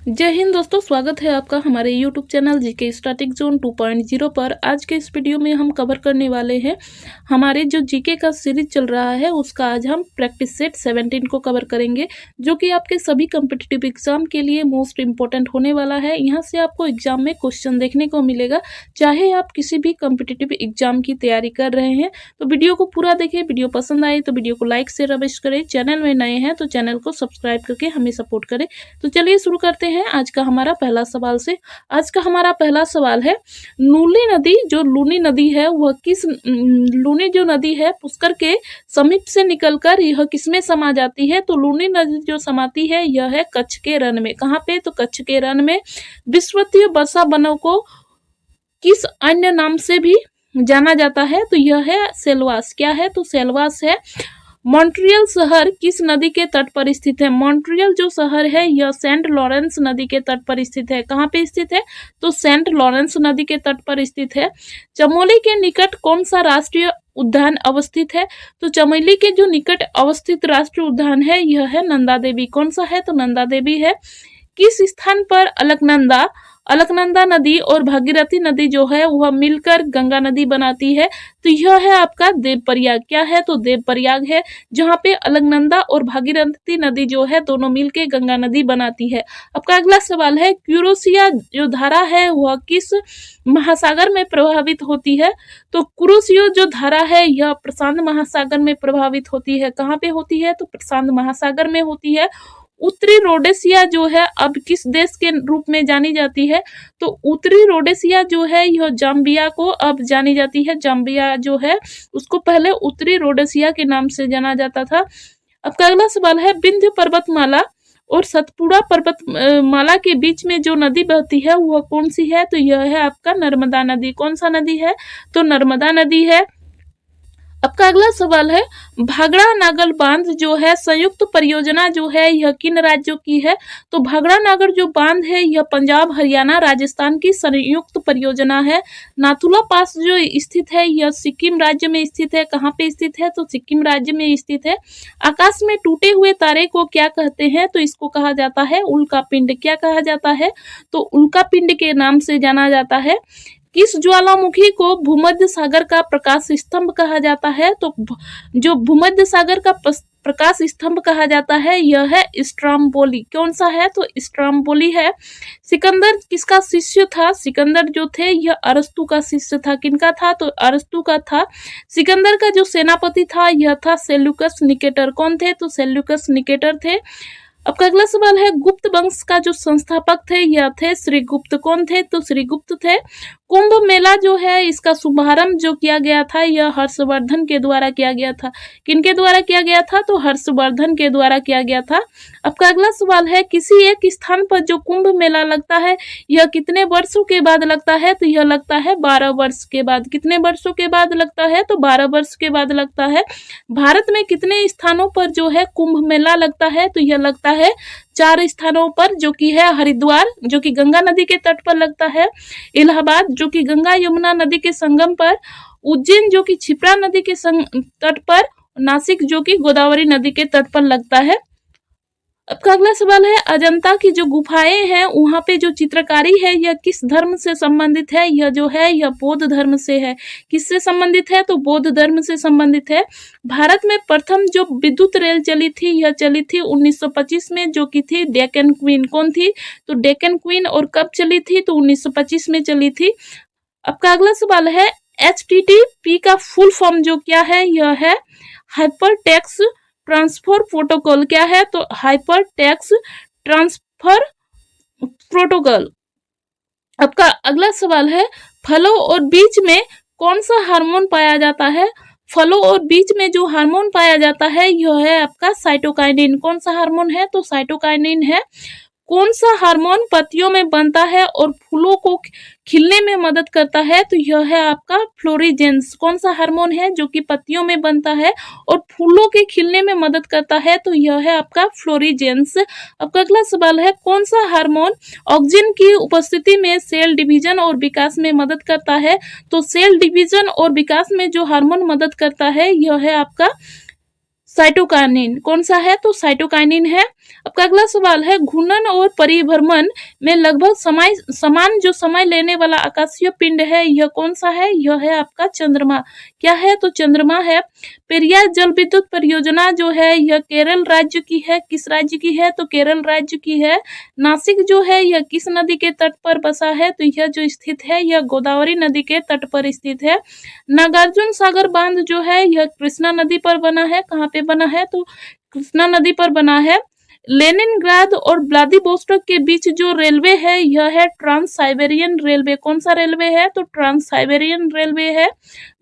जय हिंद दोस्तों, स्वागत है आपका हमारे YouTube channel GK static zone 2.0 पर। आज के इस वीडियो में हम कवर करने वाले हैं हमारे जो जीके का सीरीज चल रहा है उसका आज हम प्रैक्टिस सेट 17 को कवर करेंगे, जो कि आपके सभी कम्पिटिटिव एग्जाम के लिए मोस्ट इम्पोर्टेंट होने वाला है। यहाँ से आपको एग्जाम में क्वेश्चन देखने को मिलेगा, चाहे आप किसी भी कम्पिटिटिव एग्जाम की तैयारी कर रहे हैं। तो वीडियो को पूरा देखें, वीडियो पसंद आए तो वीडियो को लाइक शेयर अवश्य करें। चैनल में नए हैं तो चैनल को सब्सक्राइब करके हमें सपोर्ट करें। तो चलिए शुरू करते हैं आज का हमारा पहला सवाल से। आज का हमारा पहला सवाल है, लूनी नदी जो लूनी नदी है वह किस लूनी जो नदी है पुष्कर के समीप से निकलकर यह किसमें समा जाती है? तो लूनी नदी जो समाती है यह है कच्छ के रण में। कहाँ पे? तो कच्छ के रण में। विश्वविद्यालय वर्षा वनों को किस अन्य नाम से भी जाना जाता है? तो यह है सेलवास। क्या है? तो सेलवास है। मॉन्ट्रियल शहर किस नदी के तट पर स्थित है? मॉन्ट्रियल जो शहर है यह सेंट लॉरेंस नदी के तट पर स्थित है। कहाँ पे स्थित है? तो सेंट लॉरेंस नदी के तट पर स्थित है। चमोली के निकट कौन सा राष्ट्रीय उद्यान अवस्थित है? तो चमोली के जो निकट अवस्थित राष्ट्रीय उद्यान है यह है नंदा देवी। कौन सा है? तो नंदा देवी है। किस स्थान पर अलकनंदा नदी और भागीरथी नदी जो है वह मिलकर गंगा नदी बनाती है? तो यह है आपका देवप्रयाग। क्या है? तो देवप्रयाग है, जहाँ पे अलकनंदा और भागीरथी नदी जो है दोनों मिलकर गंगा नदी बनाती है। आपका अगला सवाल है, क्यूरोसिया जो धारा है वह किस महासागर में प्रभावित होती है? तो कुरुशियो जो धारा है यह प्रशांत महासागर में प्रभावित होती है। कहाँ पे होती है? तो प्रशांत महासागर में होती है। उत्तरी रोडेशिया जो है अब किस देश के रूप में जानी जाती है? तो उत्तरी रोडेशिया जो है यह जाम्बिया को अब जानी जाती है। जाम्बिया जो है उसको पहले उत्तरी रोडेशिया के नाम से जाना जाता था। आपका अगला सवाल है, विंध्य पर्वतमाला और सतपुड़ा पर्वतमाला के बीच में जो नदी बहती है वह कौन सी है? तो यह है आपका नर्मदा नदी। कौन सा नदी है? तो नर्मदा नदी है। आपका अगला सवाल है, भाखड़ा नागर बांध जो है संयुक्त परियोजना जो है यह किन राज्यों की है? तो भाखड़ा नागर जो बांध है यह पंजाब, हरियाणा, राजस्थान की संयुक्त परियोजना है। नाथुला पास जो स्थित है यह सिक्किम राज्य में स्थित है। कहाँ पे स्थित है? तो सिक्किम राज्य में स्थित है। आकाश में टूटे हुए तारे को क्या कहते हैं? तो इसको कहा जाता है उल्का पिंड। क्या कहा जाता है? तो उल्का पिंड के नाम से जाना जाता है। किस ज्वालामुखी को भूमध्य सागर का प्रकाश स्तंभ कहा जाता है? तो जो भूमध्य सागर का प्रकाश स्तंभ कहा जाता है यह है स्ट्राम्बोली। कौन सा है? तो स्ट्राम्बोली है। सिकंदर किसका शिष्य था? सिकंदर जो थे यह अरस्तु का शिष्य था। किनका था? तो अरस्तु का था। सिकंदर का जो सेनापति था यह था सेल्यूकस निकेटर। कौन थे? तो सेल्यूकस निकेटर थे। आपका अगला सवाल है, गुप्त वंश का जो संस्थापक थे यह थे श्रीगुप्त। कौन थे? तो श्रीगुप्त थे। कुंभ मेला जो है इसका शुभारंभ जो किया गया था यह हर्षवर्धन के द्वारा किया गया था। किनके द्वारा किया गया था? तो हर्षवर्धन के द्वारा किया गया था। आपका अगला सवाल है, किसी एक स्थान पर जो कुंभ मेला लगता है यह कितने वर्षों के बाद लगता है? तो यह लगता है 12 वर्ष के बाद। कितने वर्षों के बाद लगता है? तो 12 वर्ष के बाद लगता है। भारत में कितने स्थानों पर जो है कुंभ मेला लगता है? तो यह लगता है 4 स्थानों पर, जो कि है हरिद्वार जो कि गंगा नदी के तट पर लगता है, इलाहाबाद जो कि गंगा यमुना नदी के संगम पर, उज्जैन जो कि क्षिप्रा नदी के तट पर, नासिक जो कि गोदावरी नदी के तट पर लगता है। आपका अगला सवाल है, अजंता की जो गुफाएं हैं वहां पे जो चित्रकारी है यह किस धर्म से संबंधित है? यह जो है यह बौद्ध धर्म से है। किससे संबंधित है? तो बौद्ध धर्म से संबंधित है। भारत में प्रथम जो विद्युत रेल चली थी यह चली थी 1925 में, जो की थी डेक्कन क्वीन। कौन थी? तो डेक्कन क्वीन। और कब चली थी? तो 1925 में चली थी। आपका अगला सवाल है, HTTP का फुल फॉर्म जो क्या है यह है हाइपर टेक्स्ट ट्रांसफर प्रोटोकॉल। क्या है? तो हाइपर टेक्स्ट ट्रांसफर प्रोटोकॉल। आपका अगला सवाल है, फलों और बीज में कौन सा हार्मोन पाया जाता है? फलों और बीज में जो हार्मोन पाया जाता है यह है आपका साइटोकाइनिन। कौन सा हार्मोन है? तो साइटोकाइनिन है। कौन सा हार्मोन पत्तियों में बनता है और फूलों को खिलने में मदद करता है? तो यह है आपका फ्लोरिजेंस। कौन सा हार्मोन है जो कि पत्तियों में बनता है और फूलों के खिलने में मदद करता है? तो यह है आपका फ्लोरिजेंस। आपका अगला सवाल है, कौन सा हार्मोन ऑक्सीजन की उपस्थिति में सेल डिवीजन और विकास में मदद करता है? तो सेल डिवीजन और विकास में जो हार्मोन मदद करता है यह है आपका साइटोकाइनिन। कौन सा है? तो साइटोकाइनिन है। आपका अगला सवाल है, घूर्णन और परिभ्रमण में लगभग समान जो समय लेने वाला आकाशीय पिंड है यह कौन सा है? यह है आपका चंद्रमा। क्या है? तो चंद्रमा है। पेरियार जल विद्युत परियोजना जो है यह केरल राज्य की है। किस राज्य की है? तो केरल राज्य की है। नासिक जो है यह किस नदी के तट पर बसा है? तो यह जो स्थित है यह गोदावरी नदी के तट पर स्थित है। नागार्जुन सागर बांध जो है यह कृष्णा नदी पर बना है। कहाँ पे बना है? तो कृष्णा नदी पर बना है। लेनिनग्राद और व्लादिवोस्टोक के बीच जो रेलवे है यह है ट्रांस साइबेरियन रेलवे। कौन सा रेलवे है? तो ट्रांस साइबेरियन रेलवे है।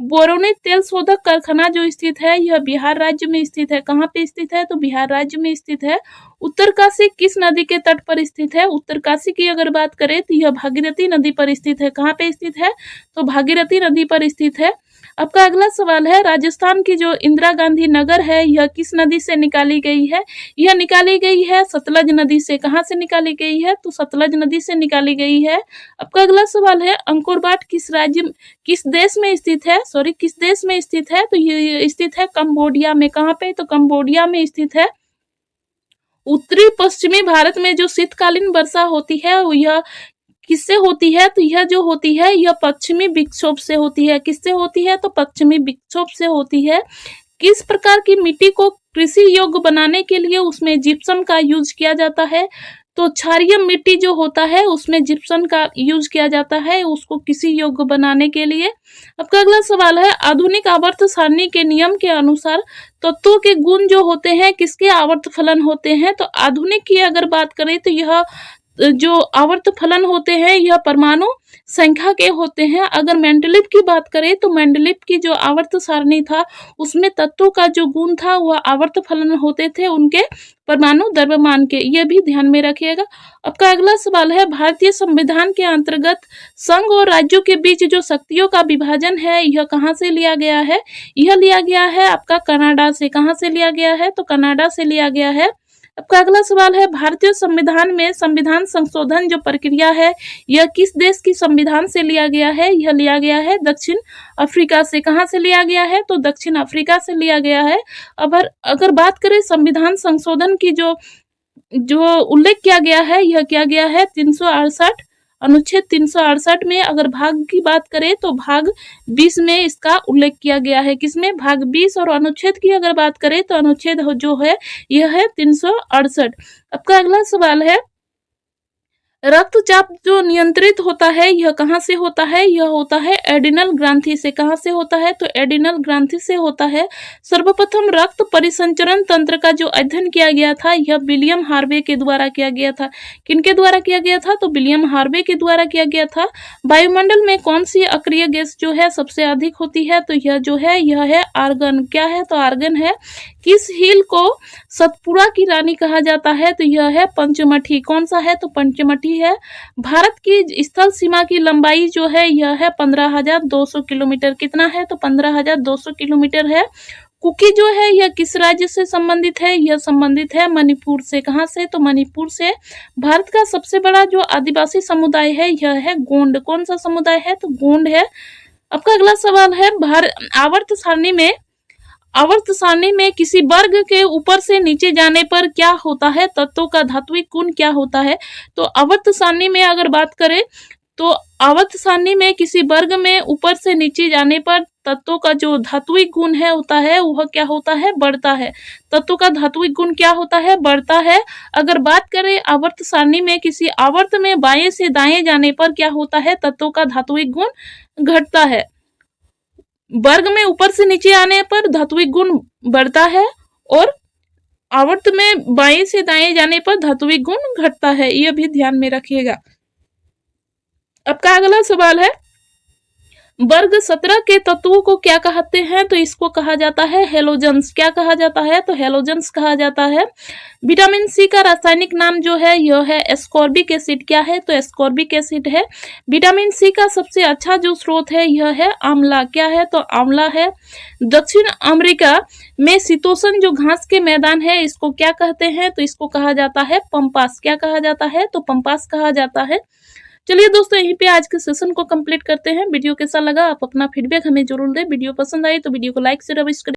बोरोनी तेल शोधक कारखाना जो स्थित है यह बिहार राज्य में स्थित है। कहाँ पे स्थित है? तो बिहार राज्य में स्थित है। उत्तरकाशी किस नदी के तट पर स्थित है? उत्तरकाशी की अगर बात करें तो यह भागीरथी नदी पर स्थित है। कहाँ पे स्थित है? तो भागीरथी नदी पर स्थित है। आपका अगला सवाल है, राजस्थान की जो इंदिरा गांधी नगर है यह किस नदी से निकाली गई है? यह निकाली गई है सतलज नदी से। कहाँ से निकाली गई है? तो सतलज नदी से निकाली गई है। आपका अगला सवाल है, अंकोर वाट किस देश में स्थित है? किस देश में स्थित है? तो ये स्थित है कंबोडिया में। कहाँ पे? तो कंबोडिया में स्थित है। उत्तरी पश्चिमी भारत में जो शीतकालीन वर्षा होती है यह किससे होती है? तो यह जो होती है यह पश्चिमी विक्षोभ से होती है। किससे होती है? तो पश्चिमी विक्षोभ से होती है। किस प्रकार की मिट्टी को कृषि योग्य बनाने के लिए उसमें जिप्सम का यूज किया जाता है? तो क्षारीय मिट्टी जो होता है उसमें जिप्सम का यूज किया जाता है उसको कृषि योग्य बनाने के लिए। आपका अगला सवाल है, आधुनिक आवर्त सारणी के नियम के अनुसार तत्वों के गुण जो होते हैं किसके आवर्त फलन होते हैं? तो आधुनिक की अगर बात करें तो यह जो आवर्त फलन होते हैं यह परमाणु संख्या के होते हैं। अगर मेंडलीव की बात करें तो मेंडलीव की जो आवर्त सारणी था उसमें तत्वों का जो गुण था वह आवर्त फलन होते थे उनके परमाणु द्रव्यमान के। यह भी ध्यान में रखिएगा। आपका अगला सवाल है, भारतीय संविधान के अंतर्गत संघ और राज्यों के बीच जो शक्तियों का विभाजन है यह कहाँ से लिया गया है? यह लिया गया है आपका कनाडा से। कहाँ से लिया गया है? तो कनाडा से लिया गया है। आपका अगला सवाल है, भारतीय संविधान में संविधान संशोधन जो प्रक्रिया है यह किस देश की संविधान से लिया गया है? यह लिया गया है दक्षिण अफ्रीका से। कहाँ से लिया गया है? तो दक्षिण अफ्रीका से लिया गया है। अगर बात करें संविधान संशोधन की जो उल्लेख किया गया है यह किया गया है 368 अनुच्छेद 368 में। अगर भाग की बात करें तो भाग 20 में इसका उल्लेख किया गया है। किसमें? भाग 20। और अनुच्छेद की अगर बात करें तो अनुच्छेद जो है यह है 368। आपका अगला सवाल है, रक्तचाप जो नियंत्रित होता है यह कहाँ से होता है? यह होता है एडिनल ग्रंथि से। कहाँ से होता है? तो एडिनल ग्रंथि से होता है। सर्वप्रथम रक्त परिसंचरण तंत्र का जो अध्ययन किया गया था यह विलियम हार्वे के द्वारा किया गया था। किनके द्वारा किया गया था? तो विलियम हार्वे के द्वारा किया गया था। वायुमंडल में कौन सी अक्रिय गैस जो है सबसे अधिक होती है? तो यह जो है यह है आर्गन। क्या है? तो आर्गन है। किस हिल को सतपुड़ा की रानी कहा जाता है? तो यह है पंचमठी। कौन सा है? तो पंचमठी है। भारत की स्थल सीमा की लंबाई जो है यह है 15,200 किलोमीटर। कितना है? तो 15,200 किलोमीटर है। कुकी जो है यह किस राज्य से संबंधित है? यह संबंधित है मणिपुर से। कहाँ से? तो मणिपुर से। भारत का सबसे बड़ा जो आदिवासी समुदाय है यह है गोंड। कौन सा समुदाय है? तो गोंड है। आपका अगला सवाल है, आवर्त सारणी में किसी वर्ग के ऊपर से नीचे जाने पर क्या होता है? तत्वों का धात्विक गुण क्या होता है? तो आवर्त सारणी में अगर बात करें तो आवर्त सारणी में किसी वर्ग में ऊपर से नीचे जाने पर तत्वों का जो धात्विक गुण है होता है वह क्या होता है? बढ़ता है। तत्वों का धात्विक गुण क्या होता है? बढ़ता है। अगर बात करें आवर्त सारणी में किसी आवर्त में बाएं से दाएं जाने पर क्या होता है? तत्वों का धात्विक गुण घटता है। वर्ग में ऊपर से नीचे आने पर धात्विक गुण बढ़ता है और आवर्त में बाएं से दाएं जाने पर धात्विक गुण घटता है। यह भी ध्यान में रखिएगा। आपका अगला सवाल है, वर्ग 17 के तत्वों को क्या कहते हैं? तो इसको कहा जाता है हेलोजन्स। क्या कहा जाता है? तो हेलोजन्स कहा जाता है। विटामिन सी का रासायनिक नाम जो है यह है एस्कॉर्बिक एसिड। क्या है? तो एस्कॉर्बिक एसिड है। विटामिन सी का सबसे अच्छा जो स्रोत है यह है आंवला। क्या है? तो आंवला है। दक्षिण अमेरिका में शीतोष्ण जो घास के मैदान है इसको क्या कहते हैं? तो इसको कहा जाता है पंपास। क्या कहा जाता है? तो पंपास कहा जाता है। चलिए दोस्तों, यहीं पे आज के सेशन को कंप्लीट करते हैं। वीडियो कैसा लगा आप अपना फीडबैक हमें जरूर दें। वीडियो पसंद आए तो वीडियो को लाइक शेयर अवश्य करें।